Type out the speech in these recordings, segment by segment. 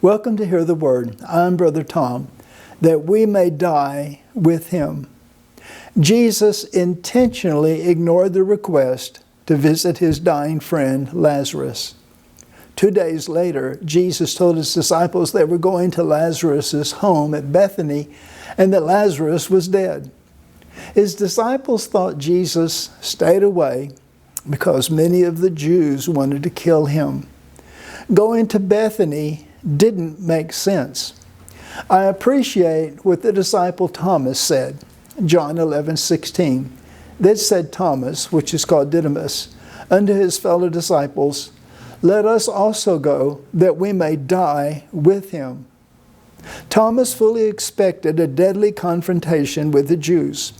Welcome to Hear the Word. I'm Brother Tom, that we may die with Him. Jesus intentionally ignored the request to visit his dying friend Lazarus. 2 days later, Jesus told his disciples they were going to Lazarus' home at Bethany and that Lazarus was dead. His disciples thought Jesus stayed away because many of the Jews wanted to kill him. Going to Bethany didn't make sense. I appreciate what the disciple Thomas said, John 11:16. Then said Thomas, which is called Didymus, unto his fellow disciples, let us also go, that we may die with him. Thomas fully expected a deadly confrontation with the Jews.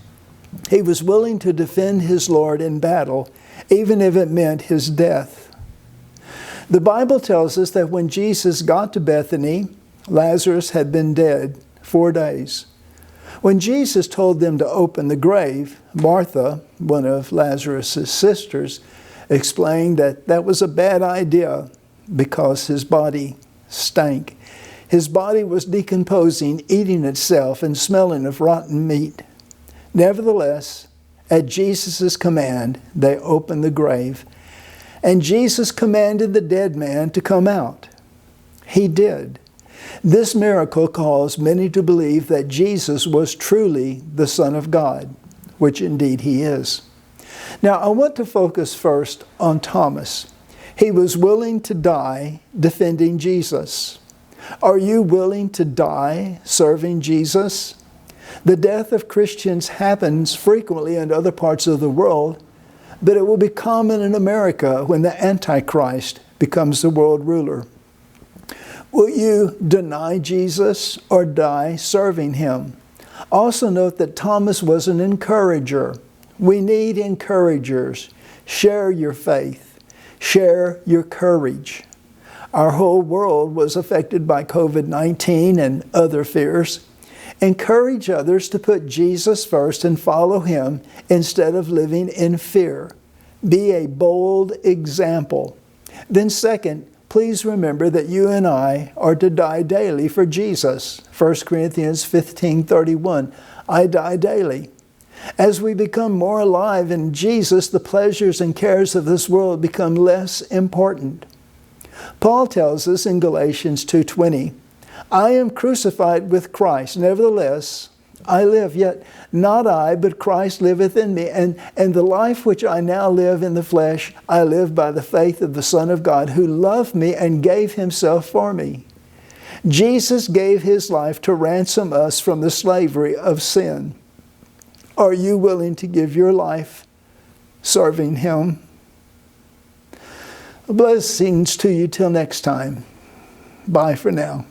He was willing to defend his Lord in battle, even if it meant his death. The Bible tells us that when Jesus got to Bethany, Lazarus had been dead 4 days. When Jesus told them to open the grave, Martha, one of Lazarus' sisters, explained that that was a bad idea because his body stank. His body was decomposing, eating itself, and smelling of rotten meat. Nevertheless, at Jesus' command, they opened the grave, and Jesus commanded the dead man to come out. He did. This miracle caused many to believe that Jesus was truly the Son of God, which indeed He is. Now, I want to focus first on Thomas. He was willing to die defending Jesus. Are you willing to die serving Jesus? The death of Christians happens frequently in other parts of the world, but it will be common in America when the Antichrist becomes the world ruler. Will you deny Jesus or die serving Him? Also note that Thomas was an encourager. We need encouragers. Share your faith. Share your courage. Our whole world was affected by COVID-19 and other fears. Encourage others to put Jesus first and follow Him instead of living in fear. Be a bold example. Then second, please remember that you and I are to die daily for Jesus. 1 Corinthians 15:31, I die daily. As we become more alive in Jesus, the pleasures and cares of this world become less important. Paul tells us in Galatians 2:20, I am crucified with Christ, nevertheless I live, yet not I, but Christ liveth in me. And the life which I now live in the flesh, I live by the faith of the Son of God, who loved me and gave Himself for me. Jesus gave His life to ransom us from the slavery of sin. Are you willing to give your life serving Him? Blessings to you till next time. Bye for now.